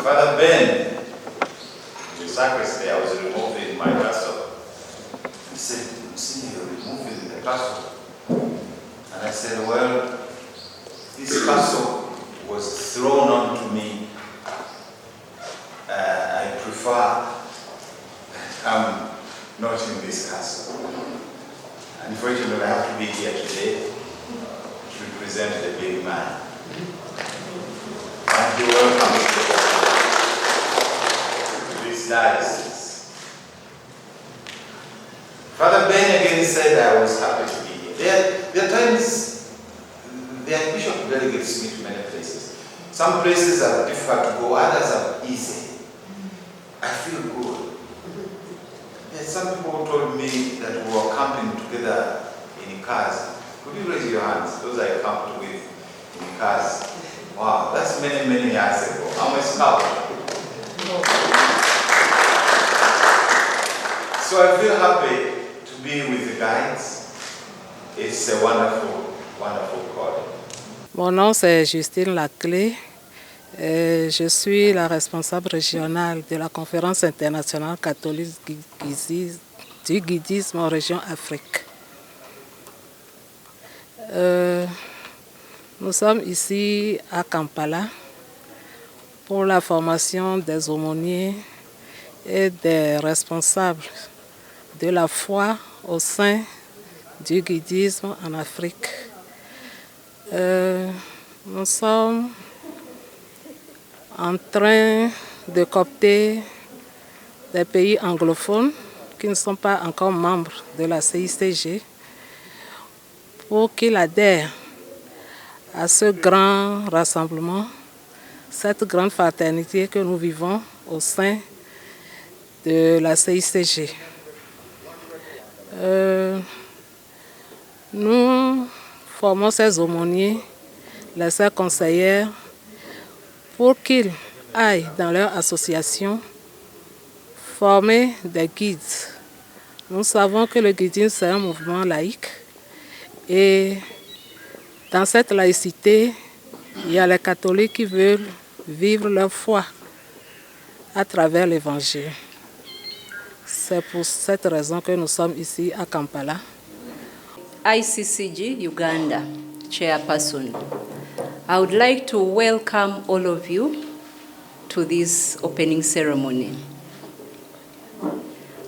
Father Ben, the sacristy, I was removing my castle. He said, "See, you're removing the castle." And I said, "Well, this castle was thrown onto me. I prefer I'm not in this castle. Unfortunately, I have to be here today to represent the big man. And he welcomes to this diocese." Father Ben again said I was happy to be here. There are times the Archbishop delegates me to many places. Some places are difficult to go, others are easy. I feel good. Yes, some people told me that we were camping together in cars. Could you raise your hands? Those I camped with in cars. Wow, that's many, many years ago. I'm a scout. So I feel happy to be with the guides. It's a wonderful, wonderful calling. Mon nom c'est Justine Laclé. Je suis la responsable régionale de la conférence internationale catholique du guidisme en région Afrique. Nous sommes ici à Kampala pour la formation des aumôniers et des responsables de la foi au sein du guidisme en Afrique. Nous sommes en train de coopter des pays anglophones qui ne sont pas encore membres de la CICCG pour qu'ils adhèrent à ce grand rassemblement, cette grande fraternité que nous vivons au sein de la CICCG. Nous formons ces aumôniers, les sœurs conseillères, pour qu'ils aillent dans leur association former des guides. Nous savons que le guidisme, c'est un mouvement laïque. Et dans cette laïcité, il y a les catholiques qui veulent vivre leur foi à travers l'Évangile. C'est pour cette raison que nous sommes ici à Kampala. ICCG Uganda Chairperson. I would like to welcome all of you to this opening ceremony.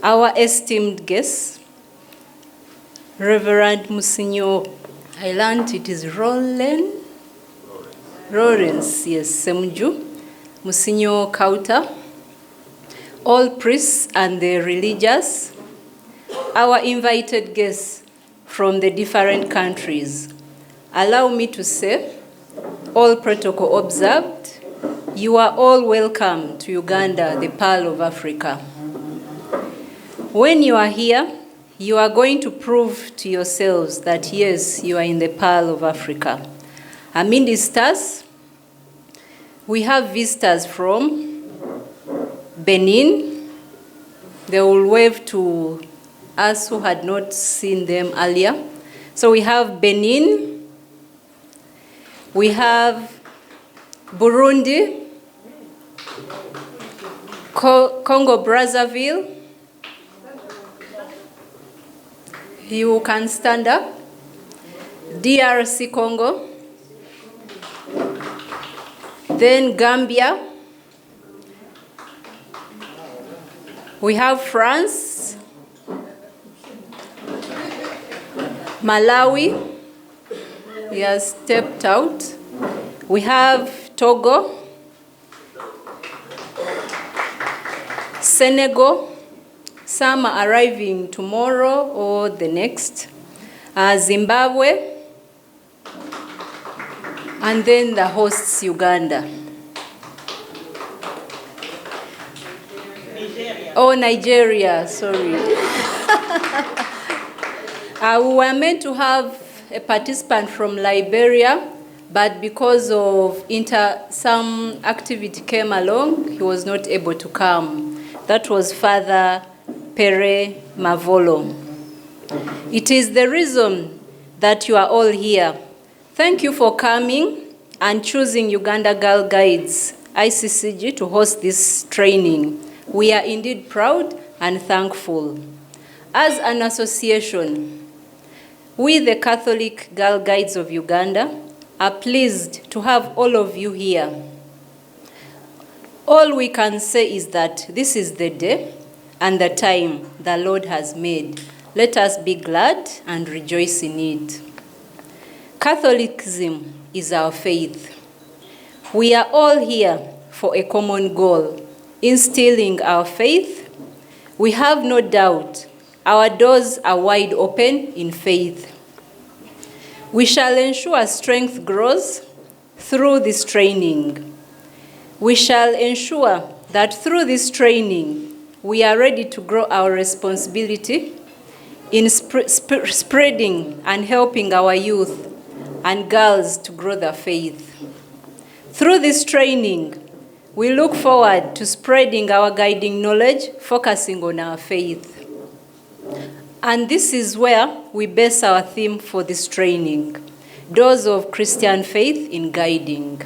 Our esteemed guests, Reverend Monsignor, I learned it is Lawrence, yes, Semju, Monsignor Kauta, all priests and the religious, our invited guests from the different countries. Allow me to say, all protocol observed, you are all welcome to Uganda, the Pearl of Africa. When you are here, you are going to prove to yourselves that yes, you are in the Pearl of Africa. Among the stars, we have visitors from Benin. They will wave to us who had not seen them earlier. So we have Benin, we have Burundi, Congo Brazzaville. You can stand up. DRC Congo. Then Gambia. We have France. Malawi. He has stepped out. We have Togo, Senegal. Some are arriving tomorrow or the next. Zimbabwe. And then the hosts, Uganda. Nigeria, sorry. We were meant to have a participant from Liberia, but because of some activity came along, he was not able to come. That was Father Pere Mavolo. It is the reason that you are all here. Thank you for coming and choosing Uganda Girl Guides ICCG to host this training. We are indeed proud and thankful. As an association, we, the Catholic Girl Guides of Uganda, are pleased to have all of you here. All we can say is that this is the day and the time the Lord has made. Let us be glad and rejoice in it. Catholicism is our faith. We are all here for a common goal, instilling our faith. We have no doubt our doors are wide open in faith. We shall ensure strength grows through this training. We shall ensure that through this training, we are ready to grow our responsibility in spreading and helping our youth and girls to grow their faith. Through this training, we look forward to spreading our guiding knowledge, focusing on our faith. And this is where we base our theme for this training, Doors of Christian Faith in Guiding.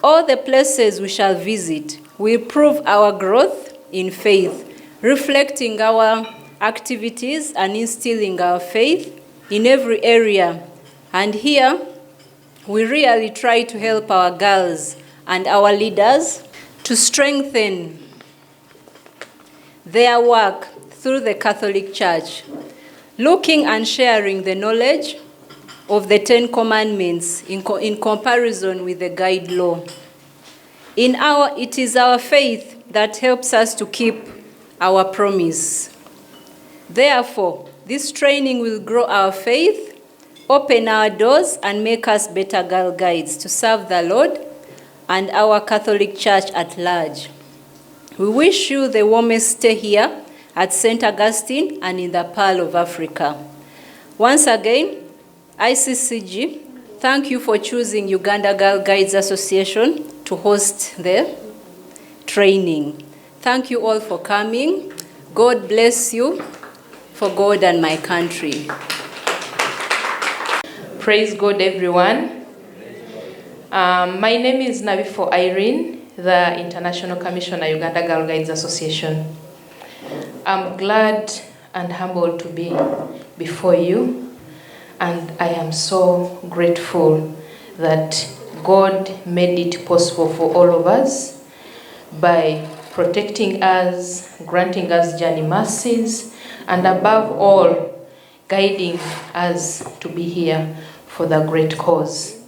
All the places we shall visit will prove our growth in faith, reflecting our activities and instilling our faith in every area. And here, we really try to help our girls and our leaders to strengthen their work through the Catholic Church, looking and sharing the knowledge of the 10 Commandments in comparison with the guide law. It is our faith that helps us to keep our promise. Therefore, this training will grow our faith, open our doors, and make us better girl guides to serve the Lord and our Catholic Church at large. We wish you the warmest stay here at St. Augustine and in the Pearl of Africa. Once again, ICCG, thank you for choosing Uganda Girl Guides Association to host the training. Thank you all for coming. God bless you for God and my country. Praise God, everyone. My name is Nabifo Irene, the International Commissioner, Uganda Girl Guides Association. I'm glad and humbled to be before you, and I am so grateful that God made it possible for all of us by protecting us, granting us journey mercies, and above all, guiding us to be here for the great cause.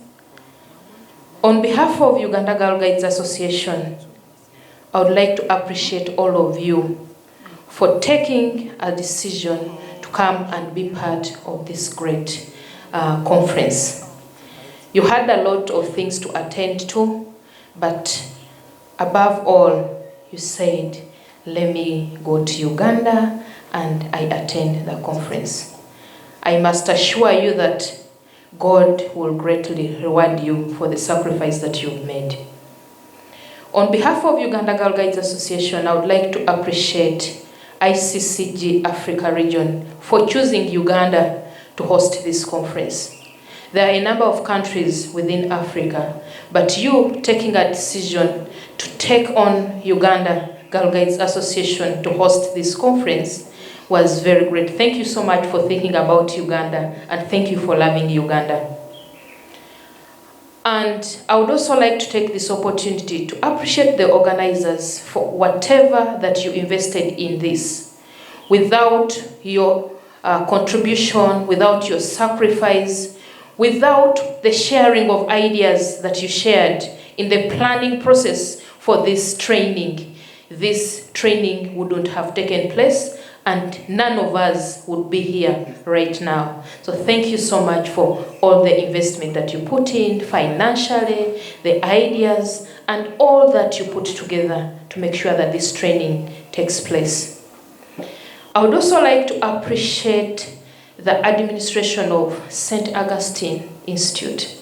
On behalf of Uganda Girl Guides Association, I would like to appreciate all of you for taking a decision to come and be part of this great conference. You had a lot of things to attend to, but above all, you said, let me go to Uganda and I attend the conference. I must assure you that God will greatly reward you for the sacrifice that you've made. On behalf of Uganda Girl Guides Association, I would like to appreciate ICCG Africa region for choosing Uganda to host this conference. There are a number of countries within Africa, but you taking a decision to take on Uganda Girl Guides Association to host this conference was very great. Thank you so much for thinking about Uganda, and thank you for loving Uganda. And I would also like to take this opportunity to appreciate the organizers for whatever that you invested in this. Without your contribution, without your sacrifice, without the sharing of ideas that you shared in the planning process for this training wouldn't have taken place, and none of us would be here right now. So thank you so much for all the investment that you put in financially, the ideas, and all that you put together to make sure that this training takes place. I would also like to appreciate the administration of St. Augustine Institute.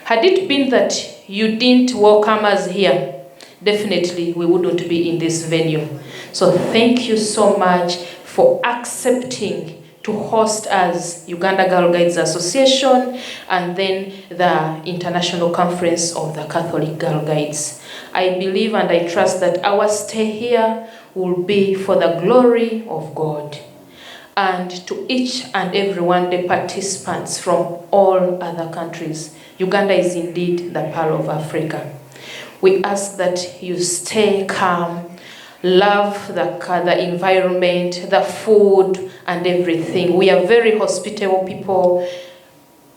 Had it been that you didn't welcome us here, definitely we wouldn't be in this venue. So thank you so much for accepting to to host us Uganda Girl Guides Association and then the International Conference of the Catholic Girl Guides. I believe and I trust that our stay here will be for the glory of God. And to each and every one, the participants from all other countries, Uganda is indeed the pearl of Africa. We ask that you stay calm, love the environment, the food, and everything. We are very hospitable people,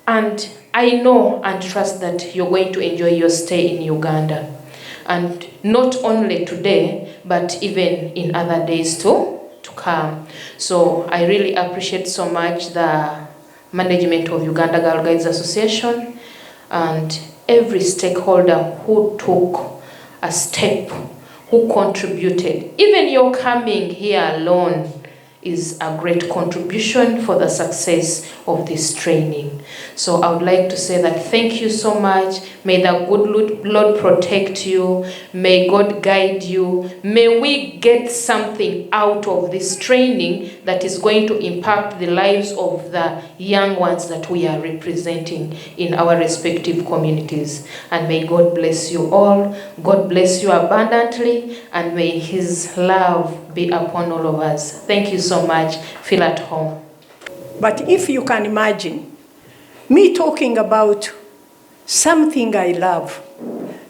and I know and trust that you're going to enjoy your stay in Uganda. And not only today, but even in other days to come. So I really appreciate so much the management of Uganda Girl Guides Association and every stakeholder who took a step, who contributed. Even your coming here alone is a great contribution for the success of this training. So I would like to say that thank you so much. May the good Lord protect you. May God guide you. May we get something out of this training that is going to impact the lives of the young ones that we are representing in our respective communities. And may God bless you all. God bless you abundantly, and may His love be upon all of us. Thank you so much. Feel at home. But if you can imagine me talking about something I love,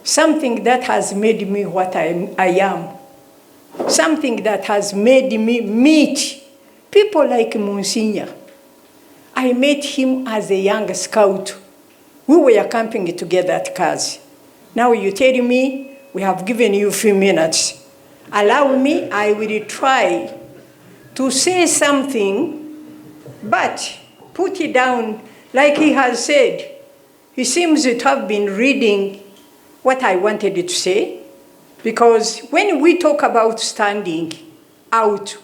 something that has made me what I am, something that has made me meet people like Monsignor. I met him as a young scout. We were camping together at Kazi. Now you tell me we have given you a few minutes. Allow me, I will try to say something, but put it down like he has said. He seems to have been reading what I wanted to say, because when we talk about standing out,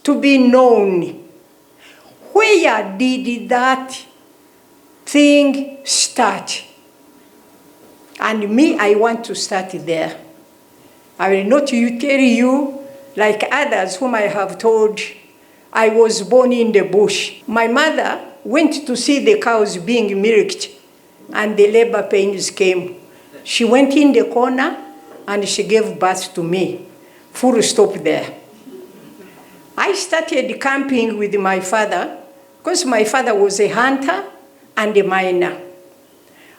to be known, where did that thing start? And me, I want to start there. I will not tell you, like others whom I have told, I was born in the bush. My mother went to see the cows being milked, and the labor pains came. She went in the corner, and she gave birth to me. Full stop there. I started camping with my father, because my father was a hunter and a miner.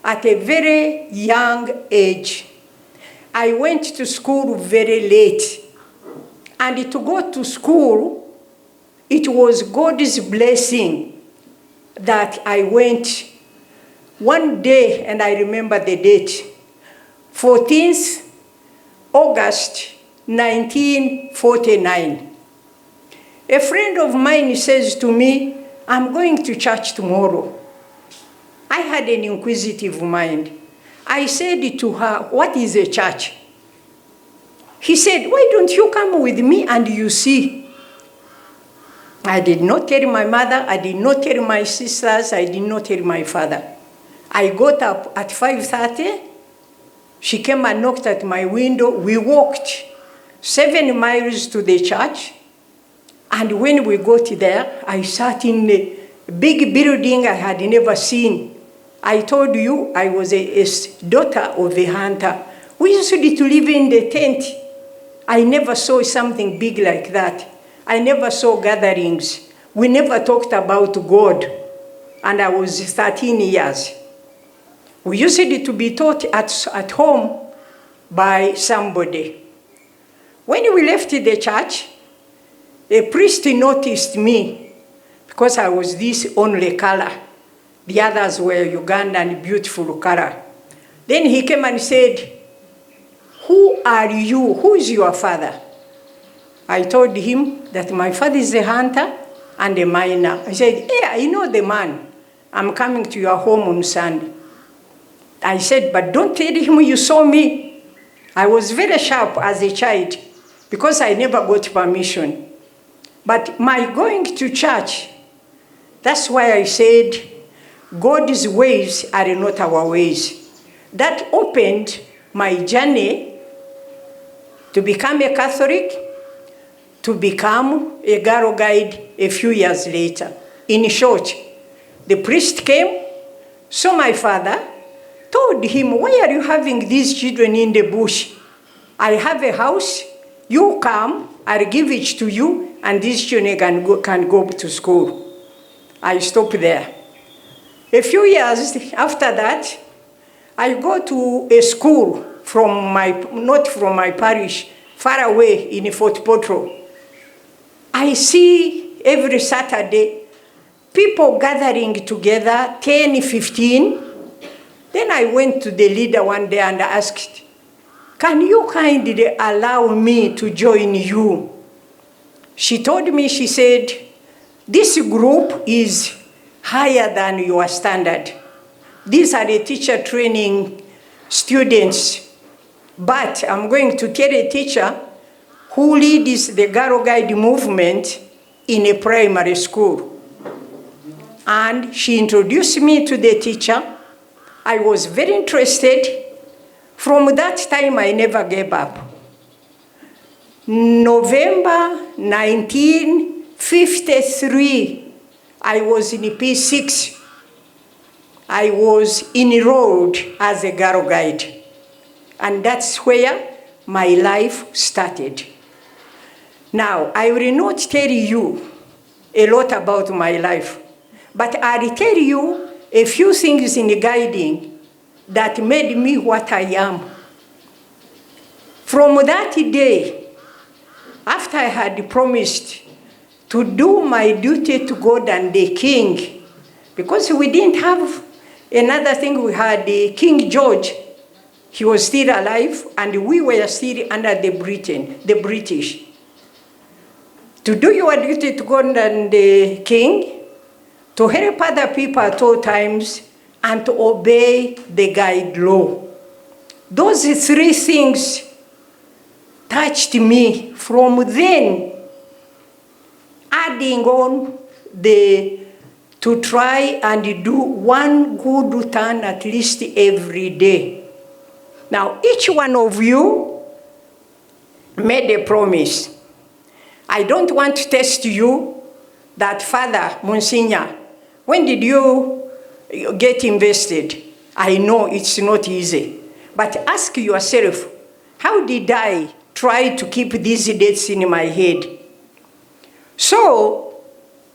At a very young age, I went to school very late. And to go to school, it was God's blessing that I went one day, and I remember the date, 14th August 1949. A friend of mine says to me, I'm going to church tomorrow. I had an inquisitive mind. I said to her, what is a church? He said, why don't you come with me and you see? I did not tell my mother, I did not tell my sisters, I did not tell my father. I got up at 5:30. She came and knocked at my window. We walked 7 miles to the church. And when we got there, I sat in a big building I had never seen. I told you I was a daughter of a hunter. We used to live in the tent. I never saw something big like that. I never saw gatherings. We never talked about God. And I was 13 years. We used to be taught at home by somebody. When we left the church, a priest noticed me because I was this only color. The others were Ugandan, beautiful color. Then he came and said, who are you? Who is your father? I told him that my father is a hunter and a miner. I said, yeah, I know the man. I'm coming to your home on Sunday. I said, but don't tell him you saw me. I was very sharp as a child because I never got permission. But my going to church, that's why I said, God's ways are not our ways. That opened my journey to become a Catholic, to become a girl guide a few years later. In short, the priest came, so my father told him, why are you having these children in the bush? I have a house, you come, I'll give it to you, and these children can go to school. I stopped there. A few years after that, I go to a school not from my parish, far away in Fort Potro. I see every Saturday people gathering together, 10, 15. Then I went to the leader one day and asked, can you kindly allow me to join you? She told me, she said, this group is higher than your standard. These are the teacher training students. But I'm going to tell a teacher who leads the Girl Guide movement in a primary school. And she introduced me to the teacher. I was very interested. From that time, I never gave up. November 1953, I was in P6. I was enrolled as a girl guide. And that's where my life started. Now, I will not tell you a lot about my life, but I'll tell you a few things in guiding that made me what I am. From that day, after I had promised to do my duty to God and the King, because we didn't have another thing, we had the King George. He was still alive, and we were still under the British. To do your duty to God and the King, to help other people at all times, and to obey the guide law. Those three things touched me. From then, adding on to try and do one good turn at least every day. Now, each one of you made a promise. I don't want to test you that, Father, Monsignor, when did you get invested? I know it's not easy. But ask yourself, how did I try to keep these dates in my head? So,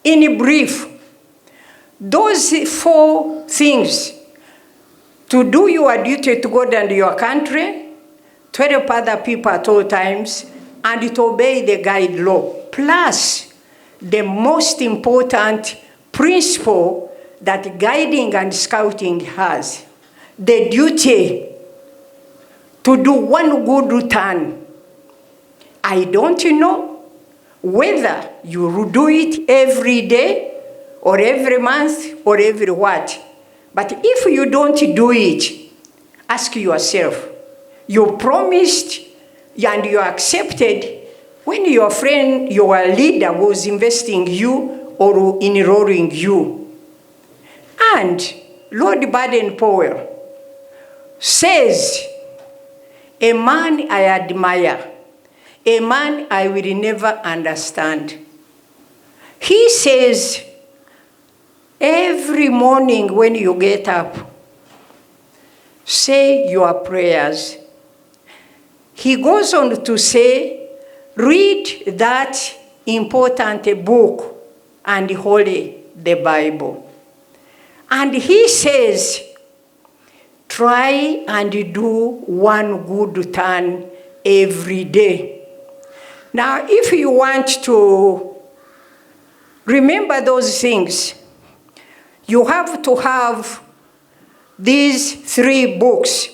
in brief, those 4 things: to do your duty to God and your country, to help other people at all times, and to obey the guide law, plus the most important principle that guiding and scouting has, the duty to do one good turn. I don't know whether you will do it every day or every month or every what. But if you don't do it, ask yourself, you promised and you accepted when your friend, your leader was investing you or enrolling you. And Lord Baden-Powell says, a man I admire, a man I will never understand. He says, every morning when you get up, say your prayers. He goes on to say, read that important book and holy, the Bible. And he says, try and do one good turn every day. Now, if you want to remember those things, you have to have these 3 books.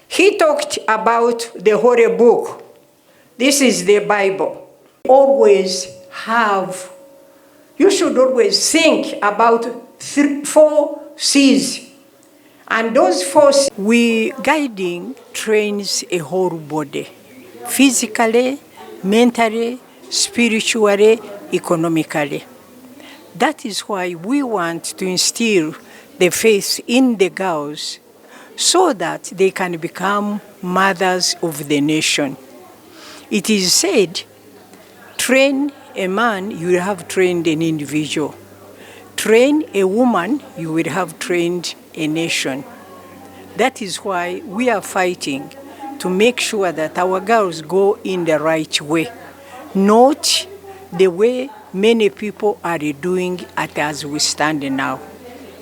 He talked about the Holy Book. This is the Bible. You should always think about 4 C's. And those 4 C's, guiding trains a whole body, physically, mentally, spiritually, economically. That is why we want to instill the faith in the girls so that they can become mothers of the nation. It is said Train a man, you will have trained an individual. Train a woman, you will have trained a nation. That is why we are fighting to make sure that our girls go in the right way, not the way many people are doing it as we stand now.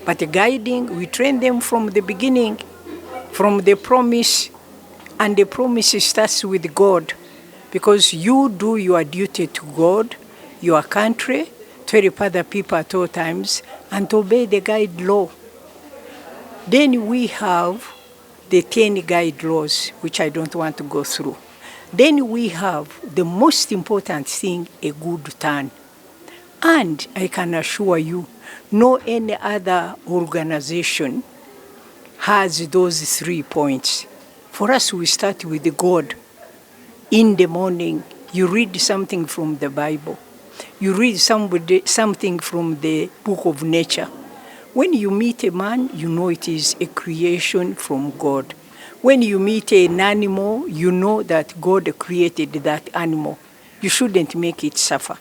But guiding, we train them from the beginning, from the promise, and the promise starts with God, because you do your duty to God, your country, to help other people at all times, and to obey the guide law. Then we have the 10 guide laws, which I don't want to go through. Then we have the most important thing, a good turn. And I can assure you, no any other organization has those 3 points. For us, we start with God. In the morning, you read something from the Bible. You read something from the book of nature. When you meet a man, you know it is a creation from God. When you meet an animal, you know that God created that animal. You shouldn't make it suffer.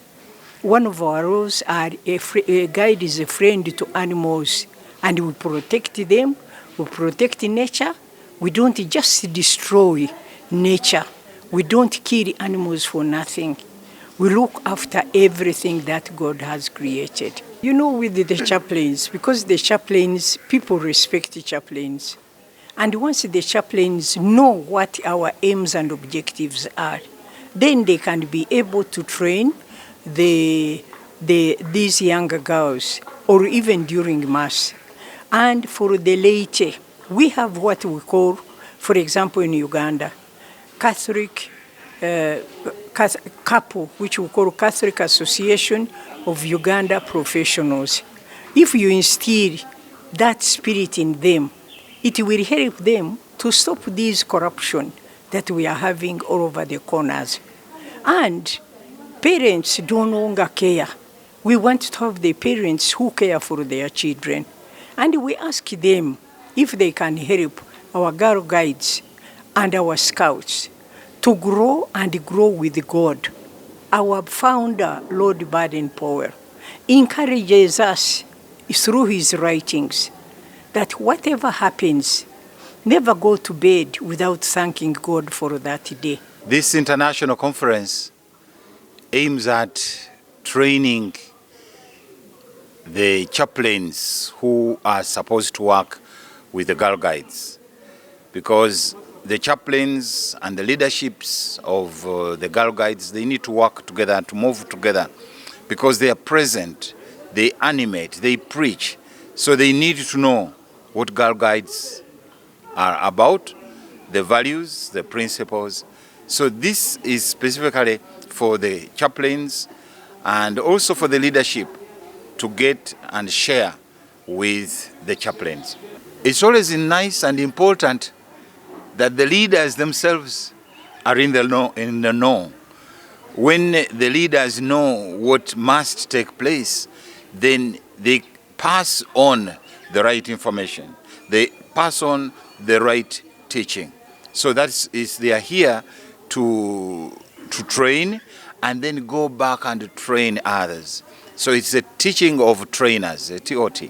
One of our rules are a guide is a friend to animals, and we protect them, we protect nature. We don't just destroy nature. We don't kill animals for nothing. We look after everything that God has created. You know, with the chaplains, because the chaplains, people respect the chaplains. And once the chaplains know what our aims and objectives are, then they can be able to train these younger girls, or even during Mass. And for the laity, we have what we call, for example, in Uganda, Catholic couple, which we call Catholic Association of Uganda Professionals. If you instill that spirit in them, it will help them to stop this corruption that we are having all over the corners. And parents don't longer care. We want to have the parents who care for their children. And we ask them if they can help our girl guides and our scouts to grow and grow with God. Our founder, Lord Baden-Powell, encourages us through his writings that whatever happens, never go to bed without thanking God for that day. This international conference aims at training the chaplains who are supposed to work with the girl guides, because the chaplains and the leaderships of the girl guides, they need to work together, to move together, because they are present, they animate, they preach. So they need to know what girl guides are about, the values, the principles. So this is specifically for the chaplains and also for the leadership to get and share with the chaplains. It's always nice and important that the leaders themselves are in the know. When the leaders know what must take place, then they pass on the right information. They pass on the right teaching. So they are here to train and then go back and train others. So it's a teaching of trainers, a TOT.